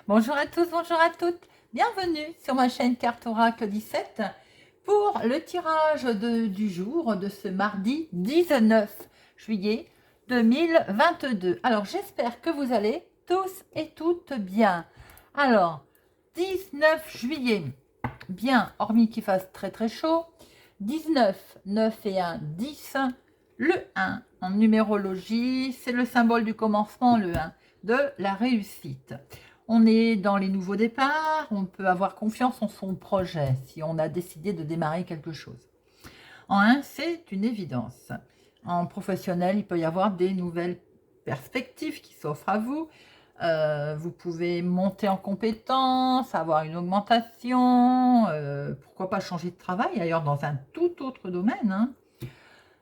Bonjour à tous, bonjour à toutes. Bienvenue sur ma chaîne Carte Oracle 17 pour le tirage du jour de ce mardi 19 juillet 2022. Alors, j'espère que vous allez tous et toutes bien. Alors, 19 juillet, bien, hormis qu'il fasse très très chaud. 19, 9 et 1, 10. Le 1 en numérologie, c'est le symbole du commencement, le 1, de la réussite. On est dans les nouveaux départs, on peut avoir confiance en son projet si on a décidé de démarrer quelque chose. En 1, c'est une évidence. En professionnel, il peut y avoir des nouvelles perspectives qui s'offrent à vous. Vous pouvez monter en compétence, avoir une augmentation, pourquoi pas changer de travail, ailleurs dans un tout autre domaine.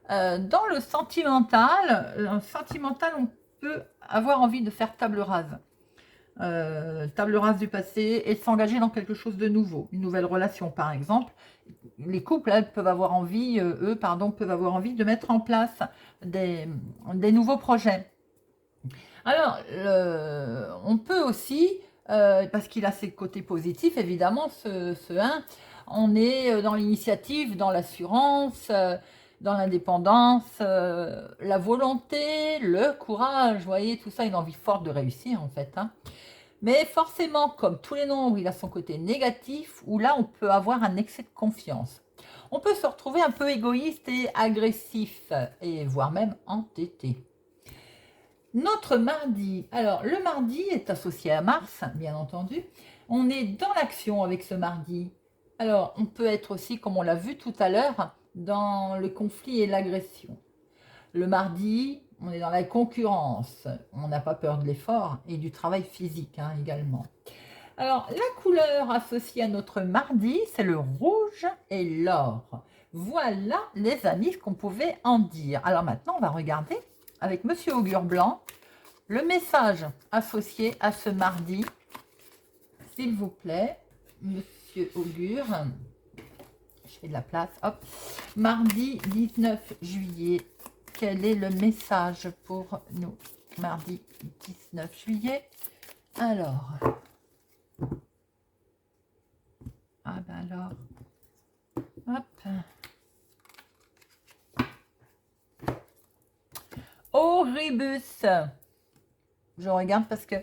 Dans le sentimental, on peut avoir envie de faire table rase. Table rase du passé et s'engager dans quelque chose de nouveau, une nouvelle relation par exemple. Les couples peuvent avoir envie, peuvent avoir envie de mettre en place des nouveaux projets. Alors, on peut aussi, parce qu'il a ses côtés positifs évidemment, ce 1, on est dans l'initiative, dans l'assurance, dans l'indépendance, la volonté, le courage, vous voyez, tout ça, une envie forte de réussir en fait. Mais forcément, comme tous les nombres, il a son côté négatif, où là, on peut avoir un excès de confiance. On peut se retrouver un peu égoïste et agressif, et voire même entêté. Notre mardi, alors le mardi est associé à Mars, bien entendu. On est dans l'action avec ce mardi. Alors, on peut être aussi, comme on l'a vu tout à l'heure, dans le conflit et l'agression. Le mardi, on est dans la concurrence. On n'a pas peur de l'effort et du travail physique également. Alors, la couleur associée à notre mardi, c'est le rouge et l'or. Voilà, les amis, ce qu'on pouvait en dire. Alors maintenant, on va regarder avec Monsieur Augure Blanc le message associé à ce mardi. S'il vous plaît, Monsieur Augure. Je fais de la place, hop. Mardi 19 juillet, quel est le message pour nous? Mardi 19 juillet. Alors. Ah ben alors. Hop. Horribus. Je regarde parce que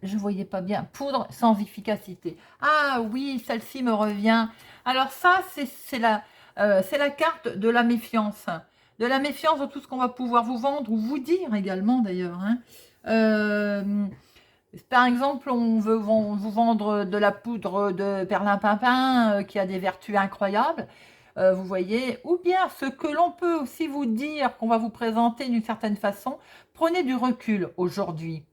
je voyais pas bien. Poudre sans efficacité. Ah oui, celle-ci me revient. Alors ça, c'est la carte de la méfiance. De la méfiance de tout ce qu'on va pouvoir vous vendre ou vous dire également d'ailleurs. Par exemple, on veut vous vendre de la poudre de perlimpinpin qui a des vertus incroyables. Vous voyez, ou bien ce que l'on peut aussi vous dire, qu'on va vous présenter d'une certaine façon, prenez du recul aujourd'hui.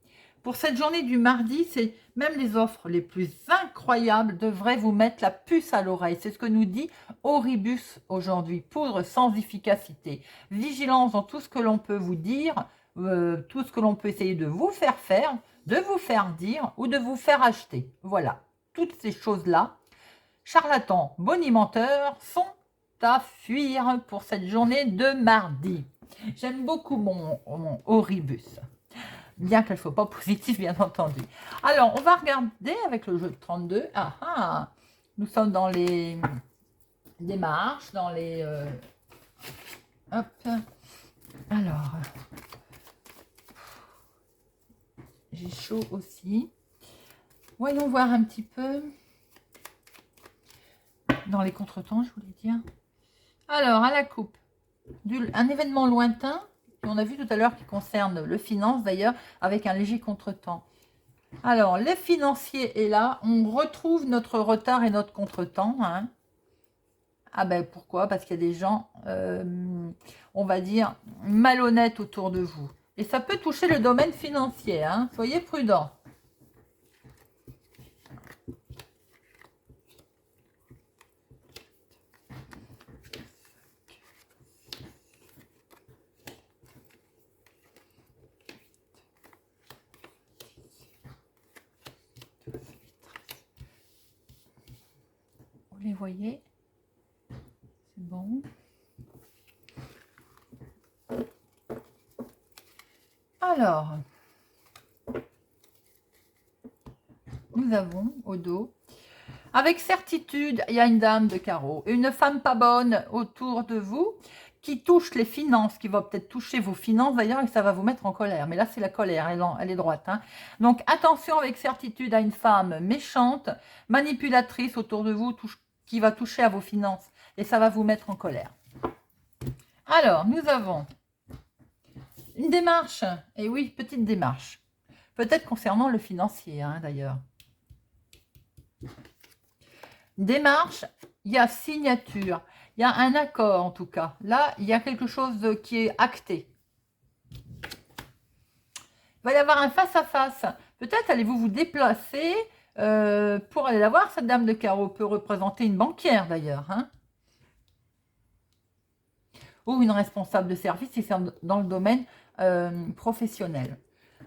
Pour cette journée du mardi, c'est même les offres les plus incroyables devraient vous mettre la puce à l'oreille. C'est ce que nous dit Horibus aujourd'hui. Poudre sans efficacité. Vigilance dans tout ce que l'on peut vous dire, tout ce que l'on peut essayer de vous faire, de vous faire dire ou de vous faire acheter. Voilà, toutes ces choses-là, charlatans, bonimenteurs, sont à fuir pour cette journée de mardi. J'aime beaucoup mon Horibus, bien qu'elle ne soit pas positive, bien entendu. Alors, on va regarder avec le jeu de 32. Ah ah, nous sommes dans les démarches, dans les... hop. Alors, j'ai chaud aussi. Voyons voir un petit peu. Dans les contretemps, je voulais dire. Alors, à la coupe, un événement lointain, qu'on a vu tout à l'heure, qui concerne le finance d'ailleurs, avec un léger contretemps. Alors, les financiers est là, on retrouve notre retard et notre contretemps. Ah ben pourquoi? Parce qu'il y a des gens, on va dire, malhonnêtes autour de vous. Et ça peut toucher le domaine financier, soyez prudents. Vous les voyez? C'est bon. Alors, nous avons au dos. Avec certitude, il y a une dame de carreau, une femme pas bonne autour de vous qui touche les finances, qui va peut-être toucher vos finances d'ailleurs et ça va vous mettre en colère. Mais là, c'est la colère, elle est droite. Hein. Donc, attention avec certitude à une femme méchante, manipulatrice autour de vous, qui va toucher à vos finances et ça va vous mettre en colère. Alors, nous avons une démarche, et oui, petite démarche, peut-être concernant le financier hein, d'ailleurs. Démarche, il y a signature, il y a un accord en tout cas. Là, il y a quelque chose qui est acté. Il va y avoir un face-à-face. Peut-être allez-vous vous déplacer pour aller la voir. Cette dame de carreau peut représenter une banquière d'ailleurs. Hein, ou une responsable de service si c'est dans le domaine professionnel.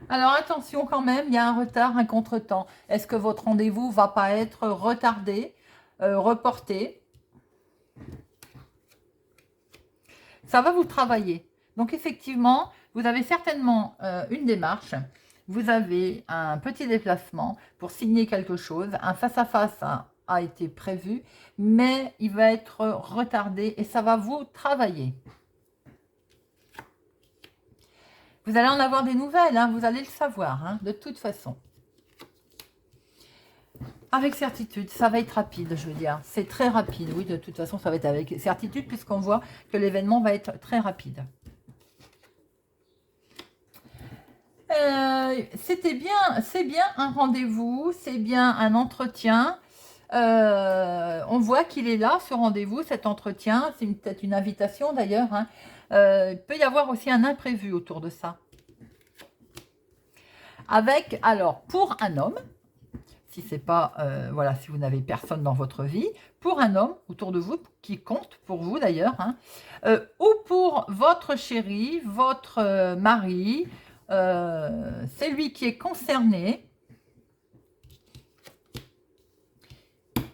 Alors attention quand même, il y a un retard, un contretemps. Est-ce que votre rendez-vous ne va pas être retardé, reporté? Ça va vous travailler. Donc effectivement, vous avez certainement une démarche. Vous avez un petit déplacement pour signer quelque chose. Un face-à-face a été prévu, mais il va être retardé et ça va vous travailler. Vous allez en avoir des nouvelles, hein, vous allez le savoir, hein, de toute façon. Avec certitude, ça va être rapide, je veux dire. C'est très rapide, oui, de toute façon, ça va être avec certitude, puisqu'on voit que l'événement va être très rapide. C'est bien un rendez-vous, c'est bien un entretien. On voit qu'il est là, ce rendez-vous, cet entretien. C'est peut-être une invitation d'ailleurs. Hein. Il peut y avoir aussi un imprévu autour de ça. Avec, alors, pour un homme, si c'est pas, voilà, si vous n'avez personne dans votre vie, pour un homme autour de vous, qui compte pour vous d'ailleurs, hein, ou pour votre chéri, votre mari, c'est lui qui est concerné,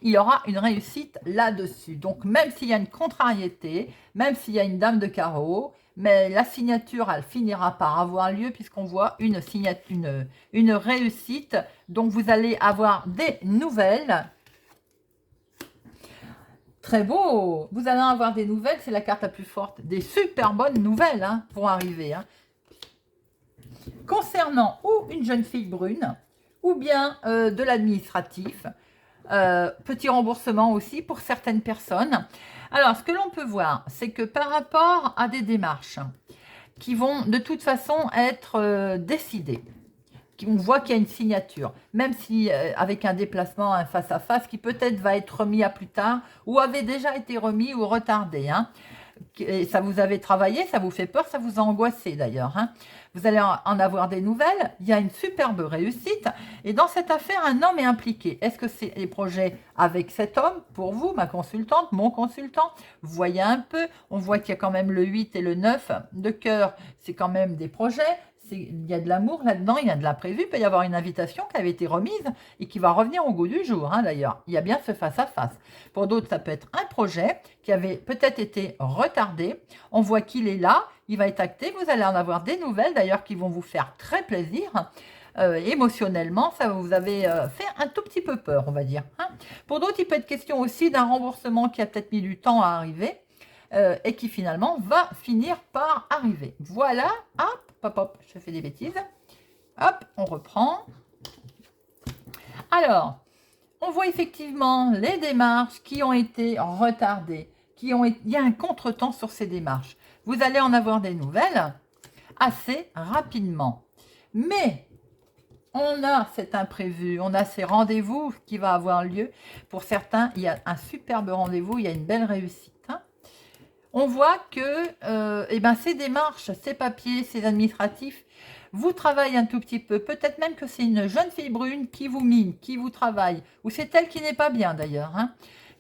il y aura une réussite là-dessus. Donc, même s'il y a une contrariété, même s'il y a une dame de carreau, mais la signature, elle finira par avoir lieu puisqu'on voit une réussite. Donc, vous allez avoir des nouvelles. Très beau. Vous allez avoir des nouvelles. C'est la carte la plus forte. Des super bonnes nouvelles hein, vont arriver. Hein. Concernant ou une jeune fille brune ou bien de l'administratif. Petit remboursement aussi pour certaines personnes. Alors, ce que l'on peut voir, c'est que par rapport à des démarches qui vont de toute façon être décidées, on voit qu'il y a une signature, même si avec un déplacement, un face-à-face, qui peut-être va être remis à plus tard, ou avait déjà été remis ou retardé. Hein. Et ça vous avait travaillé, ça vous fait peur, ça vous a angoissé d'ailleurs. Hein. Vous allez en avoir des nouvelles, il y a une superbe réussite. Et dans cette affaire, un homme est impliqué. Est-ce que c'est les projets avec cet homme, pour vous, ma consultante, mon consultant? Vous voyez un peu, on voit qu'il y a quand même le 8 et le 9 de cœur, c'est quand même des projets. Il y a de l'amour là-dedans, il y a de l'imprévu, il peut y avoir une invitation qui avait été remise et qui va revenir au goût du jour, hein, d'ailleurs. Il y a bien ce face-à-face. Pour d'autres, ça peut être un projet qui avait peut-être été retardé. On voit qu'il est là, il va être acté. Vous allez en avoir des nouvelles, d'ailleurs, qui vont vous faire très plaisir. Émotionnellement, ça vous avez fait un tout petit peu peur, on va dire. Hein. Pour d'autres, il peut être question aussi d'un remboursement qui a peut-être mis du temps à arriver et qui finalement va finir par arriver. Voilà, hop. Hop, hop, je fais des bêtises. Hop, on reprend. Alors, on voit effectivement les démarches qui ont été retardées. Il y a un contretemps sur ces démarches. Vous allez en avoir des nouvelles assez rapidement. Mais, on a cet imprévu, on a ces rendez-vous qui va avoir lieu. Pour certains, il y a un superbe rendez-vous, il y a une belle réussite. On voit que ces démarches, ces papiers, ces administratifs, vous travaillent un tout petit peu. Peut-être même que c'est une jeune fille brune qui vous mine, qui vous travaille. Ou c'est elle qui n'est pas bien d'ailleurs. Hein.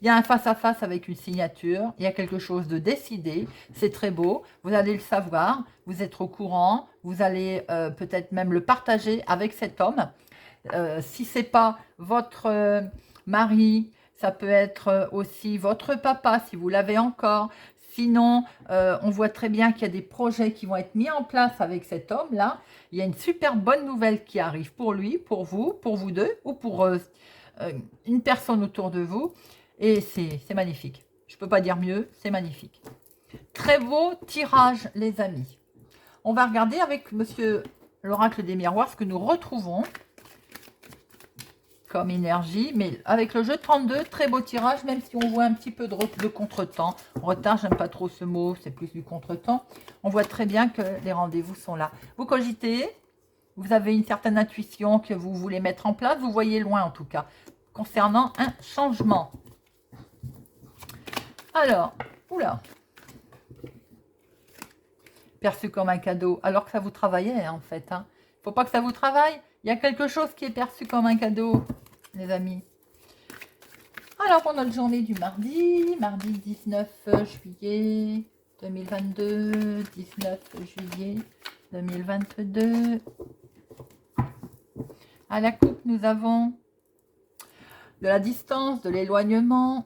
Il y a un face-à-face avec une signature. Il y a quelque chose de décidé. C'est très beau. Vous allez le savoir. Vous êtes au courant. Vous allez peut-être même le partager avec cet homme. Si ce n'est pas votre mari, ça peut être aussi votre papa si vous l'avez encore. Sinon, on voit très bien qu'il y a des projets qui vont être mis en place avec cet homme-là. Il y a une super bonne nouvelle qui arrive pour lui, pour vous deux, ou pour une personne autour de vous. Et c'est magnifique. Je ne peux pas dire mieux, c'est magnifique. Très beau tirage, les amis. On va regarder avec monsieur l'oracle des miroirs ce que nous retrouvons comme énergie, mais avec le jeu 32, très beau tirage, même si on voit un petit peu de contretemps. Retard, j'aime pas trop ce mot, c'est plus du contretemps. On voit très bien que les rendez-vous sont là. Vous cogitez, vous avez une certaine intuition que vous voulez mettre en place, vous voyez loin en tout cas, concernant un changement. Alors, oula, perçu comme un cadeau, alors que ça vous travaillait en fait. Hein. Faut pas que ça vous travaille. Il y a quelque chose qui est perçu comme un cadeau, les amis. Alors, on a la journée du mardi 19 juillet 2022, 19 juillet 2022. À la coupe, nous avons de la distance, de l'éloignement,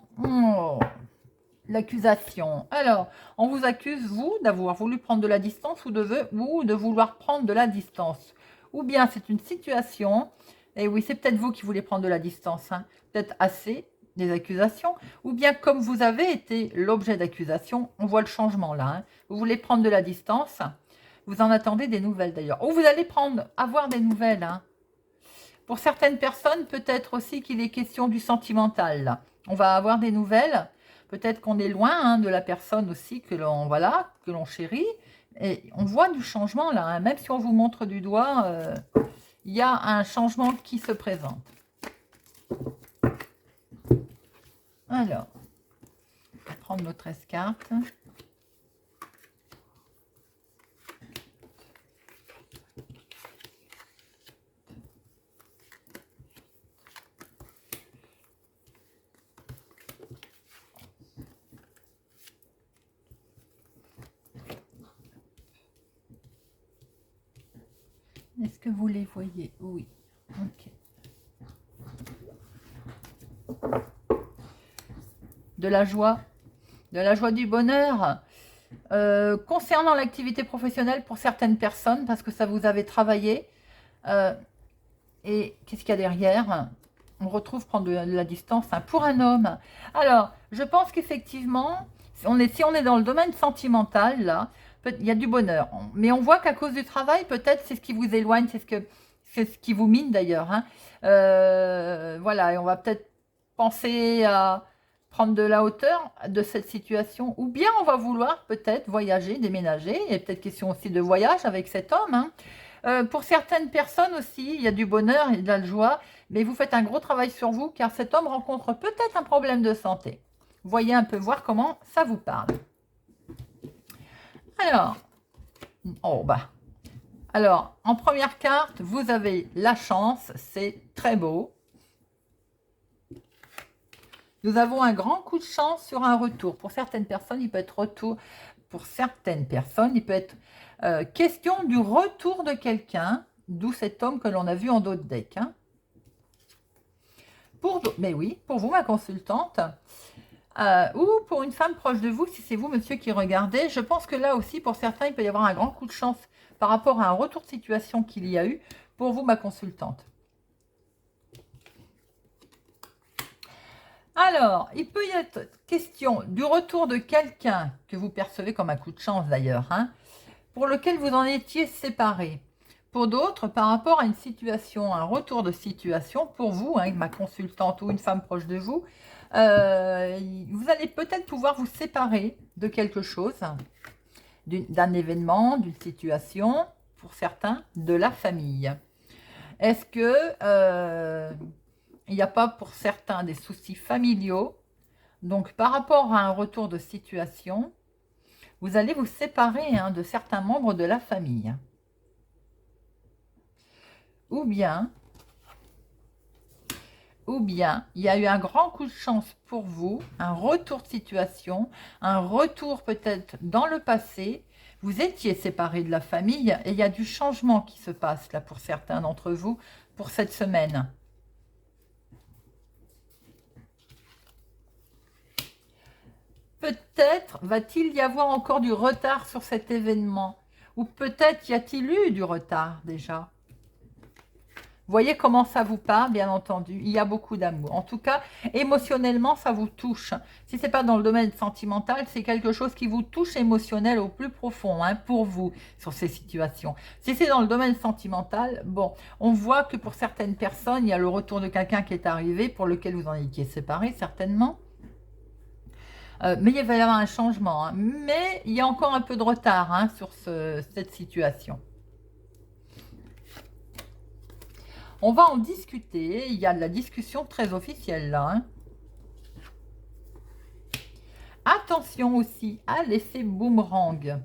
l'accusation. Alors, on vous accuse, vous, d'avoir voulu prendre de la distance ou de vouloir prendre de la distance. Ou bien c'est une situation, et oui, c'est peut-être vous qui voulez prendre de la distance, hein, peut-être assez des accusations, ou bien comme vous avez été l'objet d'accusation, on voit le changement là. Hein. Vous voulez prendre de la distance, vous en attendez des nouvelles d'ailleurs. Ou vous allez avoir des nouvelles. Hein. Pour certaines personnes, peut-être aussi qu'il est question du sentimental. Là. On va avoir des nouvelles. Peut-être qu'on est loin de la personne aussi que l'on chérit. Et on voit du changement là. Hein. Même si on vous montre du doigt, il y a un changement qui se présente. Alors, on va prendre nos 13 cartes. Est-ce que vous les voyez? Oui. Ok. De la joie, du bonheur. Concernant l'activité professionnelle pour certaines personnes, parce que ça vous avait travaillé. Et qu'est-ce qu'il y a derrière? On retrouve prendre de la distance hein, pour un homme. Alors, je pense qu'effectivement, si on est dans le domaine sentimental, là, il y a du bonheur. Mais on voit qu'à cause du travail, peut-être c'est ce qui vous éloigne, c'est ce qui vous mine d'ailleurs. Hein. Voilà, et on va peut-être penser à prendre de la hauteur de cette situation. Ou bien on va vouloir peut-être voyager, déménager. Il y a peut-être question aussi de voyage avec cet homme. Hein. Pour certaines personnes aussi, il y a du bonheur et de la joie, mais vous faites un gros travail sur vous car cet homme rencontre peut-être un problème de santé. Voyez un peu voir comment ça vous parle. Alors, alors, en première carte, vous avez la chance, c'est très beau. Nous avons un grand coup de chance sur un retour. Pour certaines personnes, il peut être question du retour de quelqu'un, d'où cet homme que l'on a vu en dos de deck. Hein. Mais oui, pour vous, ma consultante, ou pour une femme proche de vous, si c'est vous, monsieur, qui regardez, je pense que là aussi, pour certains, il peut y avoir un grand coup de chance par rapport à un retour de situation qu'il y a eu. Pour vous, ma consultante. Alors, il peut y être question du retour de quelqu'un que vous percevez comme un coup de chance d'ailleurs, hein, pour lequel vous en étiez séparés. Pour d'autres, par rapport à une situation, un retour de situation, pour vous, hein, ma consultante ou une femme proche de vous, vous allez peut-être pouvoir vous séparer de quelque chose, d'un événement, d'une situation, pour certains, de la famille. Est-ce que il n'y a pas pour certains des soucis familiaux? Donc, par rapport à un retour de situation, vous allez vous séparer hein, de certains membres de la famille. Ou bien, il y a eu un grand coup de chance pour vous, un retour de situation, un retour peut-être dans le passé. Vous étiez séparés de la famille et il y a du changement qui se passe là pour certains d'entre vous pour cette semaine. peut-être va-t-il y avoir encore du retard sur cet événement. Ou peut-être y a-t-il eu du retard déjà. Voyez comment ça vous parle, bien entendu. Il y a beaucoup d'amour. En tout cas, émotionnellement, ça vous touche. Si ce n'est pas dans le domaine sentimental, c'est quelque chose qui vous touche émotionnel au plus profond, hein, pour vous, sur ces situations. Si c'est dans le domaine sentimental, bon, on voit que pour certaines personnes, il y a le retour de quelqu'un qui est arrivé, pour lequel vous en étiez séparés, certainement. Mais il va y avoir un changement. Hein. Mais il y a encore un peu de retard, hein, sur cette situation. On va en discuter. Il y a de la discussion très officielle là. Hein. Attention aussi à l'effet boomerang.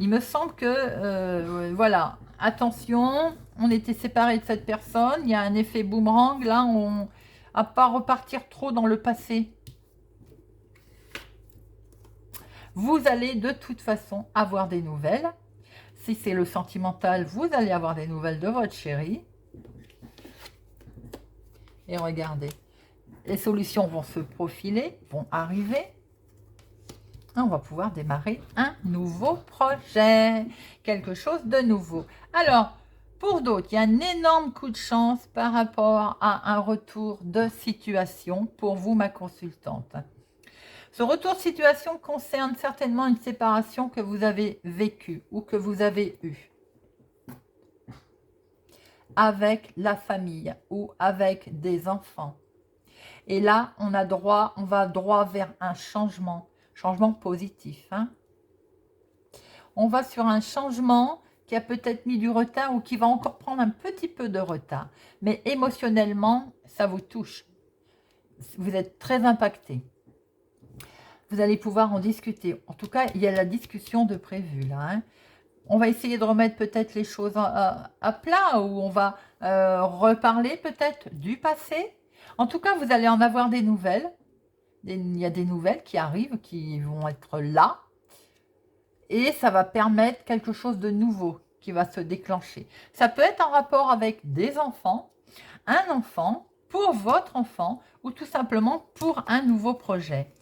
Il me semble que, voilà, attention, on était séparés de cette personne. Il y a un effet boomerang. Là, on à pas repartir trop dans le passé. Vous allez de toute façon avoir des nouvelles. Si c'est le sentimental, vous allez avoir des nouvelles de votre chéri. Et regardez, les solutions vont se profiler, vont arriver. On va pouvoir démarrer un nouveau projet, quelque chose de nouveau. Alors, pour d'autres, il y a un énorme coup de chance par rapport à un retour de situation pour vous, ma consultante. Ce retour de situation concerne certainement une séparation que vous avez vécue ou que vous avez eue avec la famille ou avec des enfants. Et là, on va droit vers un changement positif. Hein. On va sur un changement qui a peut-être mis du retard ou qui va encore prendre un petit peu de retard. Mais émotionnellement, ça vous touche. Vous êtes très impacté. Vous allez pouvoir en discuter. En tout cas, il y a la discussion de prévu là. Hein. On va essayer de remettre peut-être les choses à plat ou on va reparler peut-être du passé. En tout cas, vous allez en avoir des nouvelles. Il y a des nouvelles qui arrivent, qui vont être là. Et ça va permettre quelque chose de nouveau qui va se déclencher. Ça peut être en rapport avec des enfants, un enfant, pour votre enfant ou tout simplement pour un nouveau projet.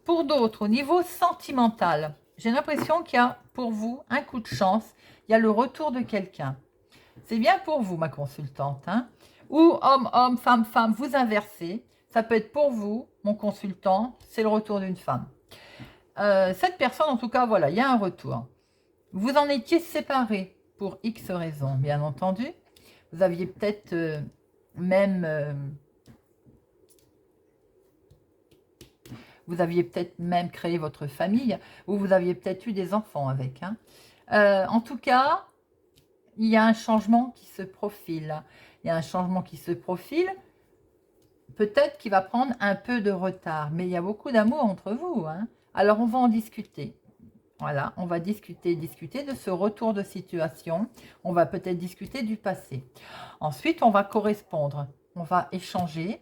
Pour d'autres, au niveau sentimental, j'ai l'impression qu'il y a pour vous un coup de chance. Il y a le retour de quelqu'un. C'est bien pour vous, ma consultante. Hein. Ou homme, femme, vous inversez. Ça peut être pour vous, mon consultant, c'est le retour d'une femme. Cette personne, en tout cas, voilà, il y a un retour. Vous en étiez séparés pour X raisons, bien entendu. Vous aviez peut-être vous aviez peut-être même créé votre famille ou vous aviez peut-être eu des enfants avec. Hein. En tout cas, il y a un changement qui se profile. Il y a un changement qui se profile. Peut-être qu'il va prendre un peu de retard, mais il y a beaucoup d'amour entre vous. Hein. Alors, on va en discuter. Voilà, on va discuter de ce retour de situation. On va peut-être discuter du passé. Ensuite, on va correspondre. On va échanger.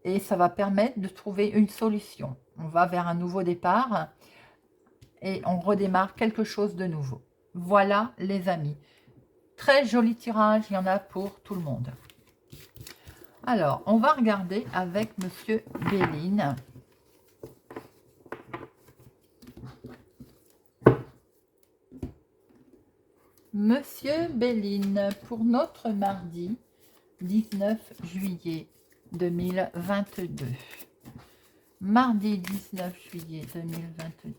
Et ça va permettre de trouver une solution. On va vers un nouveau départ et on redémarre quelque chose de nouveau. Voilà les amis. Très joli tirage, il y en a pour tout le monde. Alors, on va regarder avec Monsieur Béline. Monsieur Béline, pour notre mardi 19 juillet 2022. Mardi 19 juillet 2022.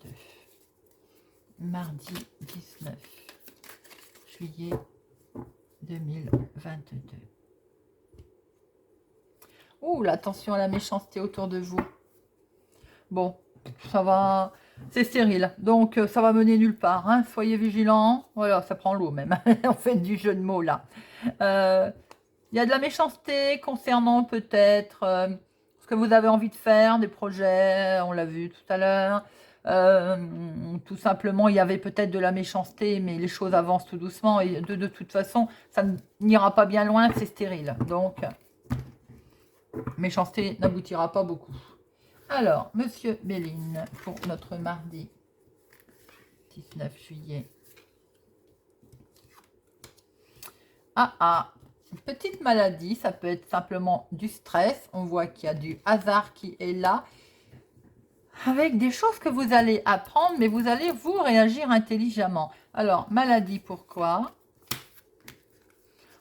Mardi 19 juillet 2022. Ouh, l'attention à la méchanceté autour de vous. Bon, ça va, c'est stérile, donc ça va mener nulle part. Hein. Soyez vigilants. Voilà, ça prend l'eau même. On fait du jeu de mots là. Il y a de la méchanceté concernant peut-être ce que vous avez envie de faire, des projets, on l'a vu tout à l'heure. Tout simplement, il y avait peut-être de la méchanceté, mais les choses avancent tout doucement. Et de toute façon, ça n'ira pas bien loin, c'est stérile. Donc, méchanceté n'aboutira pas beaucoup. Alors, Monsieur Béline, pour notre mardi 19 juillet. Petite maladie, ça peut être simplement du stress. On voit qu'il y a du hasard qui est là. avec des choses que vous allez apprendre, mais vous allez vous réagir intelligemment. Alors, maladie, pourquoi?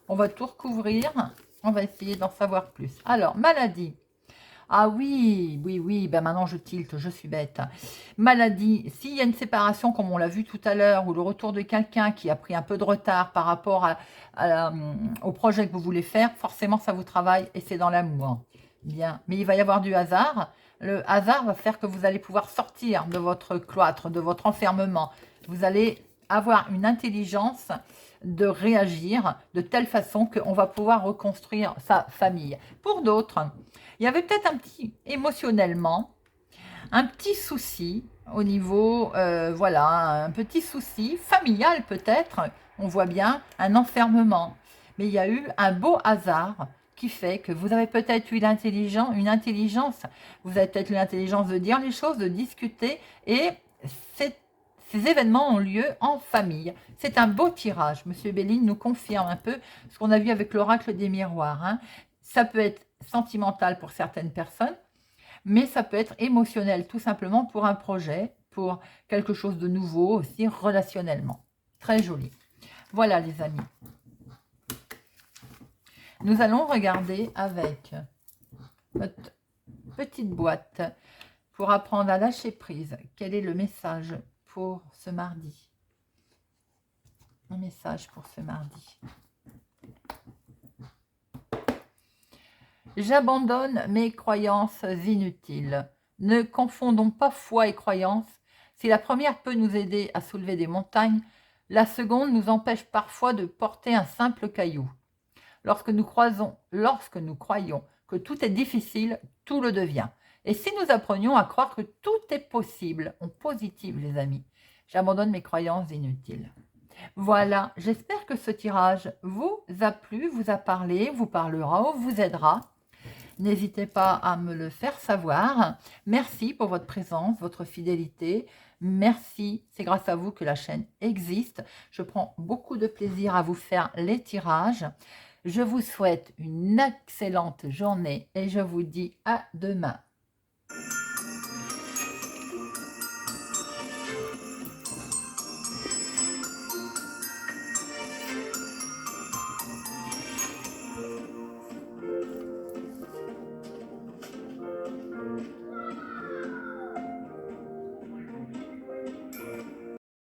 On va tout recouvrir. On va essayer d'en savoir plus. Alors, maladie. Ah oui, oui, oui, ben maintenant je tilte, je suis bête. Maladie, s'il y a une séparation, comme on l'a vu tout à l'heure, ou le retour de quelqu'un qui a pris un peu de retard par rapport au projet que vous voulez faire, forcément ça vous travaille et c'est dans l'amour. Bien, mais il va y avoir du hasard. Le hasard va faire que vous allez pouvoir sortir de votre cloître, de votre enfermement. Vous allez avoir une intelligence de réagir de telle façon qu'on va pouvoir reconstruire sa famille. Pour d'autres, il y avait peut-être un petit, émotionnellement, un petit souci au niveau, voilà, un petit souci familial peut-être, on voit bien, un enfermement. Mais il y a eu un beau hasard qui fait que vous avez peut-être eu une intelligence, vous avez peut-être eu l'intelligence de dire les choses, de discuter, et ces événements ont lieu en famille. C'est un beau tirage. Monsieur Béline nous confirme un peu ce qu'on a vu avec l'oracle des miroirs. Hein. Ça peut être sentimental pour certaines personnes, mais ça peut être émotionnel, tout simplement pour un projet, pour quelque chose de nouveau aussi relationnellement. Très joli. Voilà les amis. Nous allons regarder avec notre petite boîte pour apprendre à lâcher prise. Quel est le message pour ce mardi? Un message pour ce mardi. J'abandonne mes croyances inutiles. Ne confondons pas foi et croyance. Si la première peut nous aider à soulever des montagnes, la seconde nous empêche parfois de porter un simple caillou. Lorsque nous croyons que tout est difficile, tout le devient. Et si nous apprenions à croire que tout est possible, en positif les amis, j'abandonne mes croyances inutiles. Voilà, j'espère que ce tirage vous a plu, vous a parlé, vous parlera ou vous aidera. N'hésitez pas à me le faire savoir. Merci pour votre présence, votre fidélité. Merci, c'est grâce à vous que la chaîne existe. Je prends beaucoup de plaisir à vous faire les tirages. Je vous souhaite une excellente journée et je vous dis à demain.